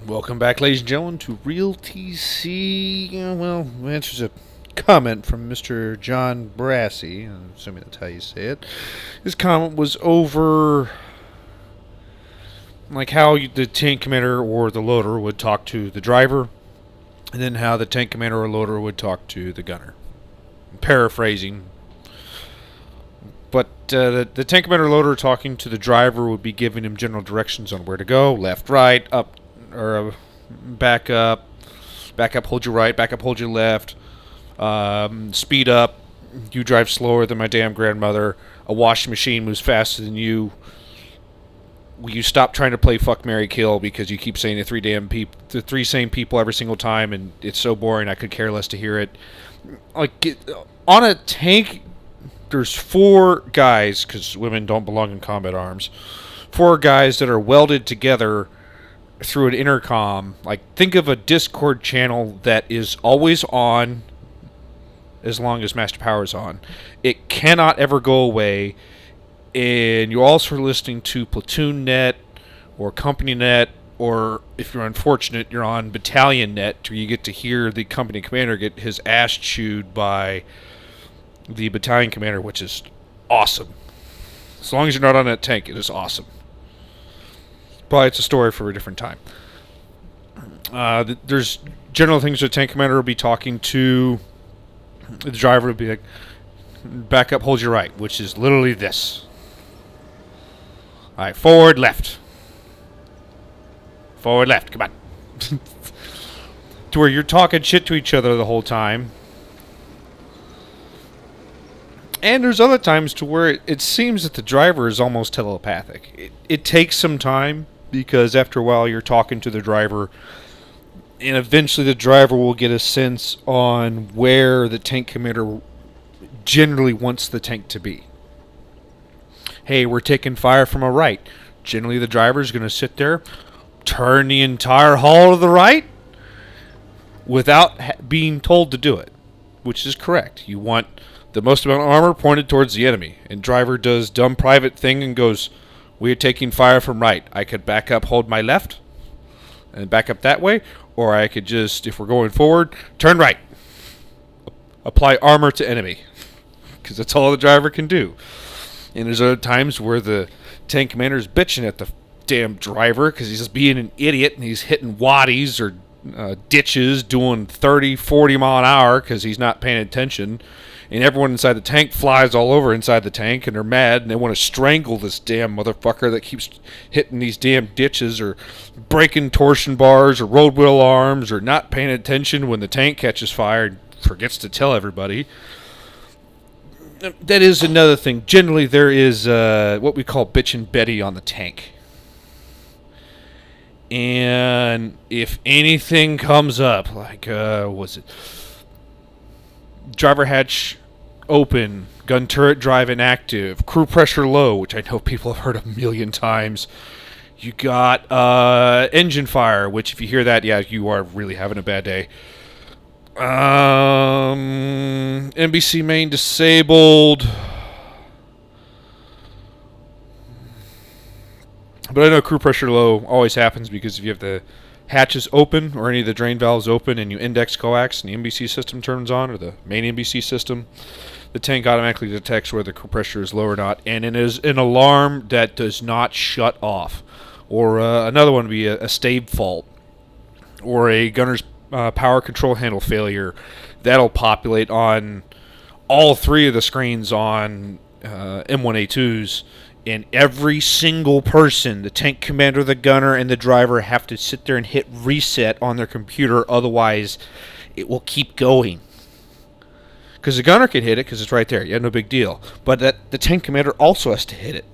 Welcome back, ladies and gentlemen, to Real TC. Well, answers a comment from Mr. John Brase. I'm assuming that's how you say it. His comment was over, like, how the tank commander or the loader would talk to the driver, and then how the tank commander or loader would talk to the gunner. I'm paraphrasing. But the tank commander or loader talking to the driver would be giving him general directions on where to go, left, right, up, or back up, hold your right, back up, hold your left, speed up, you drive slower than my damn grandmother, a washing machine moves faster than you, will you stop trying to play fuck, marry, kill because you keep saying the three same people every single time and it's so boring I could care less to hear it. Like, on a tank, there's 4 guys, because women don't belong in combat arms, 4 guys that are welded together through an intercom. Like, think of a Discord channel that is always on as long as Master Power is on. It cannot ever go away, and you're also listening to Platoon Net or Company Net, or if you're unfortunate, you're on Battalion Net, where you get to hear the company commander get his ass chewed by the battalion commander, which is awesome. As long as you're not on that tank, it is awesome. Probably it's a story for a different time. There's general things the tank commander will be talking to. The driver will be like, back up, hold your right, which is literally this. Alright, forward, left. Forward, left, come on. To where you're talking shit to each other the whole time. And there's other times to where it seems that the driver is almost telepathic. It takes some time, because after a while you're talking to the driver, and eventually the driver will get a sense on where the tank commander generally wants the tank to be. Hey, we're taking fire from a right. Generally the driver is going to sit there, turn the entire hull to the right, without being told to do it, which is correct. You want the most amount of armor pointed towards the enemy. And driver does dumb private thing and goes, we are taking fire from right. I could back up, hold my left, and back up that way. Or I could just, if we're going forward, turn right. Apply armor to enemy. Because that's all the driver can do. And there's other times where the tank commander is bitching at the damn driver because he's just being an idiot and he's hitting waddies or ditches doing 30, 40 mile an hour because he's not paying attention. And everyone inside the tank flies all over inside the tank, and they're mad, and they want to strangle this damn motherfucker that keeps hitting these damn ditches, or breaking torsion bars, or road wheel arms, or not paying attention when the tank catches fire and forgets to tell everybody. That is another thing. Generally, there is what we call bitchin' Betty on the tank. And if anything comes up, like, was it driver hatch open, gun turret drive inactive, crew pressure low, which I know people have heard a million times. You got engine fire, which if you hear that, yeah, you are really having a bad day. NBC main disabled. But I know crew pressure low always happens because if you have the hatches open or any of the drain valves open and you index coax and the NBC system turns on, or the main NBC system, the tank automatically detects whether the pressure is low or not, and it is an alarm that does not shut off. Or another one would be a stave fault, or a gunner's power control handle failure. That'll populate on all 3 of the screens on M1A2s. And every single person, the tank commander, the gunner, and the driver, have to sit there and hit reset on their computer. Otherwise, it will keep going. Because the gunner can hit it because it's right there. Yeah, no big deal. But the tank commander also has to hit it.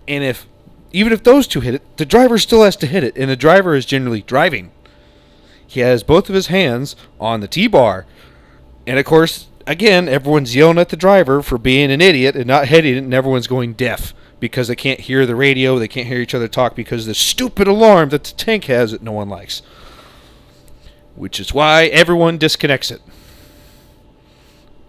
And even if those 2 hit it, the driver still has to hit it. And the driver is generally driving. He has both of his hands on the T-bar. And, of course, again, everyone's yelling at the driver for being an idiot and not hitting it, and everyone's going deaf. Because they can't hear the radio, they can't hear each other talk because of the stupid alarm that the tank has that no one likes. Which is why everyone disconnects it.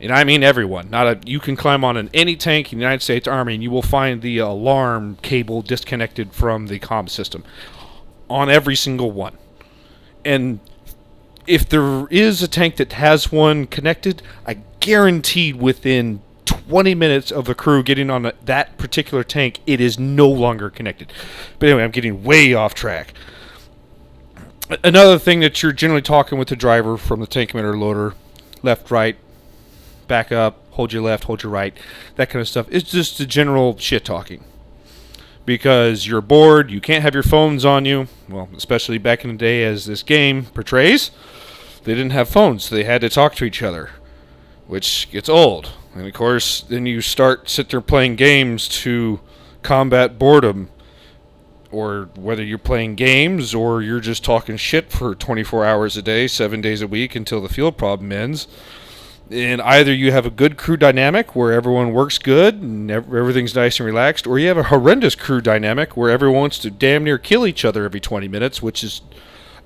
And I mean everyone. You can climb on any tank in the United States Army and you will find the alarm cable disconnected from the comm system. On every single one. And if there is a tank that has one connected, I guaranteed within 20 minutes of the crew getting on that particular tank, it is no longer connected. But anyway, I'm getting way off track. Another thing that you're generally talking with the driver from the tank commander loader, left, right, back up, hold your left, hold your right, that kind of stuff. It's just the general shit talking. Because you're bored, you can't have your phones on you. Well, especially back in the day as this game portrays, they didn't have phones, so they had to talk to each other, which gets old. And of course, then you sit there playing games to combat boredom, or whether you're playing games or you're just talking shit for 24 hours a day, 7 days a week until the field problem ends. And either you have a good crew dynamic where everyone works good and everything's nice and relaxed, or you have a horrendous crew dynamic where everyone wants to damn near kill each other every 20 minutes, which is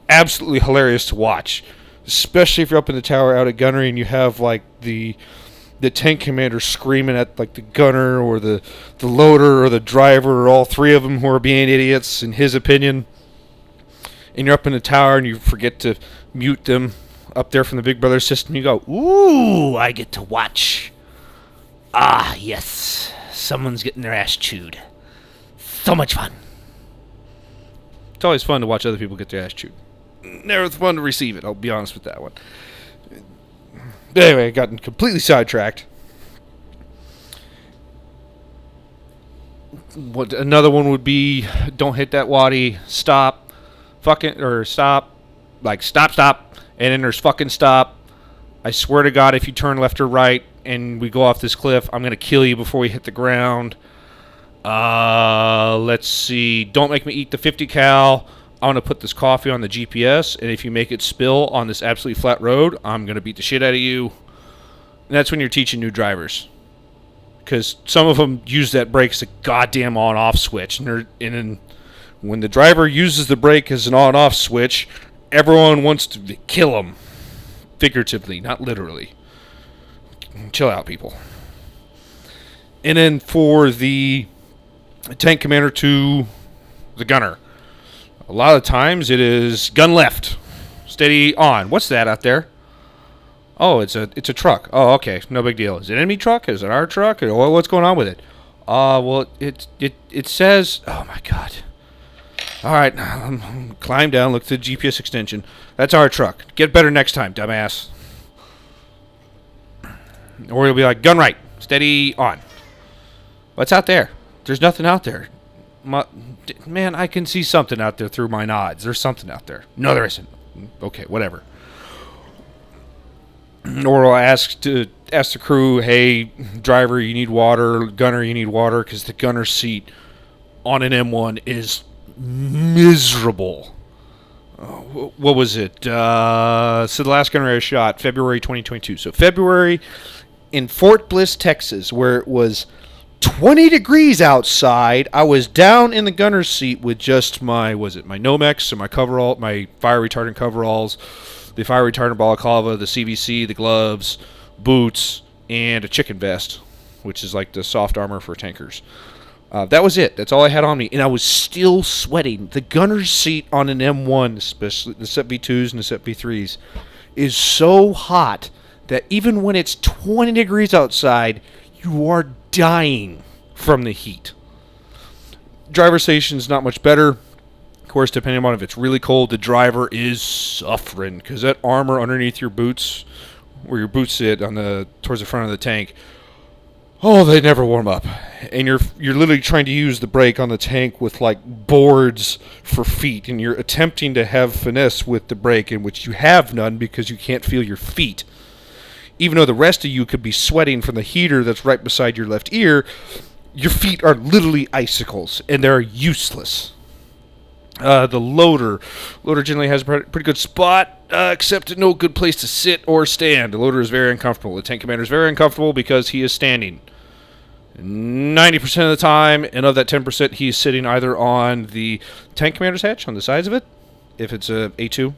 absolutely hilarious to watch. Especially if you're up in the tower out at gunnery and you have like the tank commander screaming at like the gunner or the loader or the driver or all three of them who are being idiots in his opinion. And you're up in the tower and you forget to mute them up there from the Big Brother system. You go, ooh, I get to watch. Ah, yes. Someone's getting their ass chewed. So much fun. It's always fun to watch other people get their ass chewed. Never fun to receive it, I'll be honest with that one. But anyway, I got completely sidetracked. Another one would be, don't hit that waddy, stop, fucking, or stop, like stop, and then there's fucking stop. I swear to God, if you turn left or right and we go off this cliff, I'm going to kill you before we hit the ground. Let's see, don't make me eat the 50 cal. I'm going to put this coffee on the GPS, and if you make it spill on this absolutely flat road, I'm going to beat the shit out of you. And that's when you're teaching new drivers. Because some of them use that brake as a goddamn on-off switch. And then when the driver uses the brake as an on-off switch, everyone wants to kill them. Figuratively, not literally. Chill out, people. And then for the tank commander to the gunner. A lot of times it is gun left, steady on. What's that out there? Oh, it's a truck. Oh, okay, no big deal. Is it an enemy truck? Is it our truck? Or what's going on with it? Well, it says. Oh my God. All right, climb down. Look at the GPS extension. That's our truck. Get better next time, dumbass. Or you'll be like, gun right, steady on. What's out there? There's nothing out there. Man, I can see something out there through my nods. There's something out there. No, there isn't. Okay, whatever. Or I'll ask the crew, hey, driver, you need water. Gunner, you need water, because the gunner seat on an M1 is miserable. What was it? So the last gunner I shot, February 2022. So February in Fort Bliss, Texas, where it was 20 degrees outside. I was down in the gunner's seat with just my Nomex and my coverall, my fire retardant coveralls, the fire retardant balaclava, the CVC, the gloves, boots, and a chicken vest, which is like the soft armor for tankers. That was it. That's all I had on me, and I was still sweating. The gunner's seat on an M1, especially the SEP V2s and the SEP V3s, is so hot that even when it's 20 degrees outside, you are dying from the heat. Driver station's not much better. Of course, depending on if it's really cold, the driver is suffering because that armor underneath your boots, where your boots sit towards the front of the tank, oh, they never warm up. And you're literally trying to use the brake on the tank with like boards for feet, and you're attempting to have finesse with the brake, in which you have none because you can't feel your feet. Even though the rest of you could be sweating from the heater that's right beside your left ear, your feet are literally icicles, and they're useless. The loader generally has a pretty good spot, except no good place to sit or stand. The loader is very uncomfortable. The tank commander is very uncomfortable because he is standing 90% of the time, and of that 10%, he is sitting either on the tank commander's hatch on the sides of it, if it's a A2,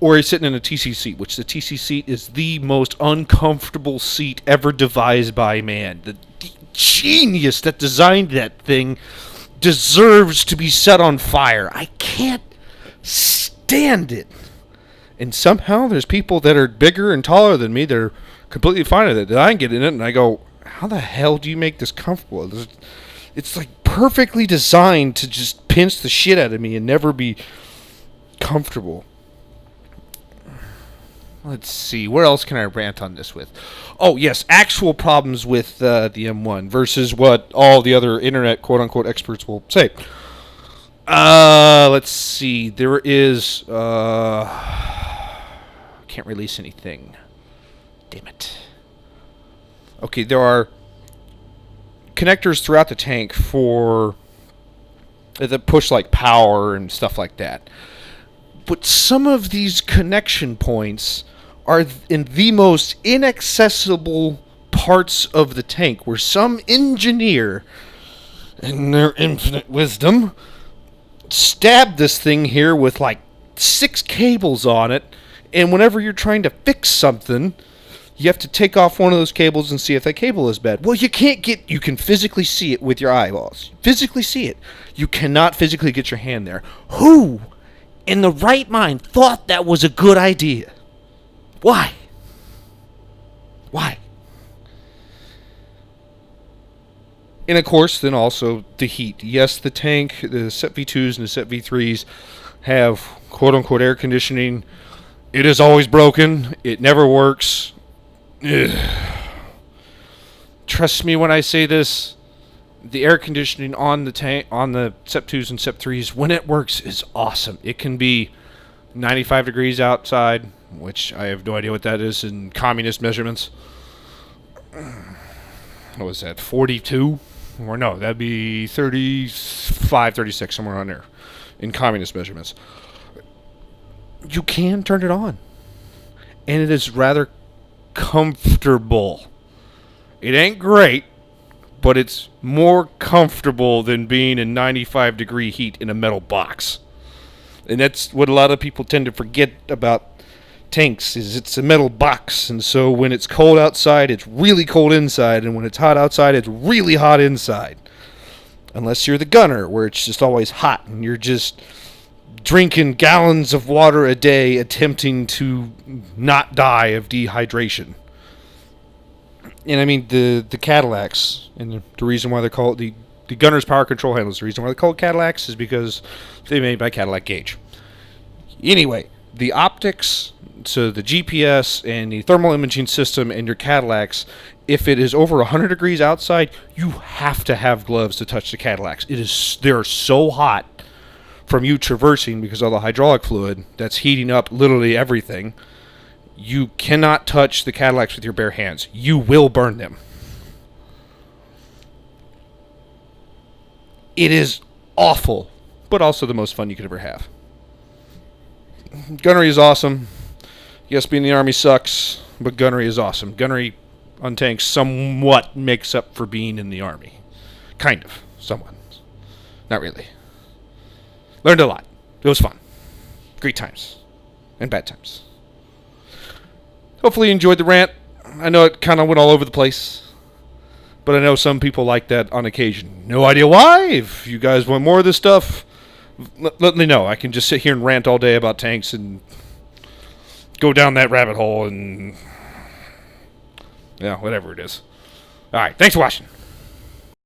or he's sitting in a TC seat, which the TC seat is the most uncomfortable seat ever devised by man. The genius that designed that thing deserves to be set on fire. I can't stand stand it. And somehow there's people that are bigger and taller than me that are completely fine with it. And I get in it and I go, how the hell do you make this comfortable? It's like perfectly designed to just pinch the shit out of me and never be comfortable. Let's see. Where else can I rant on this with? Oh, yes. Actual problems with the M1 versus what all the other internet quote-unquote experts will say. Let's see. There is... can't release anything. Damn it. Okay, there are connectors throughout the tank for... that push, like, power and stuff like that. But some of these connection points are in the most inaccessible parts of the tank, where some engineer, in their infinite wisdom, stabbed this thing here with like 6 cables on it, and whenever you're trying to fix something, you have to take off one of those cables and see if that cable is bad. Well, you can physically see it with your eyeballs. Physically see it. You cannot physically get your hand there. Who in the right mind thought that was a good idea? Why? Why? And of course, then also the heat. Yes, the tank, the Set V2s and the Set V3s have quote-unquote air conditioning. It is always broken. It never works. Ugh. Trust me when I say this. The air conditioning on the tank, on the Set 2s and Set 3s, when it works, is awesome. It can be 95 degrees outside, which I have no idea what that is in communist measurements. What was that, 42? Or no, that'd be 35, 36, somewhere on there in communist measurements. You can turn it on. And it is rather comfortable. It ain't great, but it's more comfortable than being in 95 degree heat in a metal box. And that's what a lot of people tend to forget about tanks, is it's a metal box, and so when it's cold outside, it's really cold inside, and when it's hot outside, it's really hot inside. Unless you're the gunner, where it's just always hot, and you're just drinking gallons of water a day attempting to not die of dehydration. And I mean, the Cadillacs, and the reason why they're called the gunner's power control handlers, the reason why they're called Cadillacs is because they're made by Cadillac Gauge. Anyway, the optics, so the GPS and the thermal imaging system in your Cadillacs, if it is over 100 degrees outside, you have to have gloves to touch the Cadillacs. They're so hot from you traversing because of the hydraulic fluid that's heating up literally everything. You cannot touch the Cadillacs with your bare hands. You will burn them. It is awful, but also the most fun you could ever have. Gunnery is awesome. Yes, being in the Army sucks, but gunnery is awesome. Gunnery on tanks somewhat makes up for being in the Army. Kind of. Somewhat. Not really. Learned a lot. It was fun. Great times. And bad times. Hopefully you enjoyed the rant. I know it kind of went all over the place, but I know some people like that on occasion. No idea why. If you guys want more of this stuff, let me know. I can just sit here and rant all day about tanks and go down that rabbit hole and, yeah, whatever it is. All right. Thanks for watching.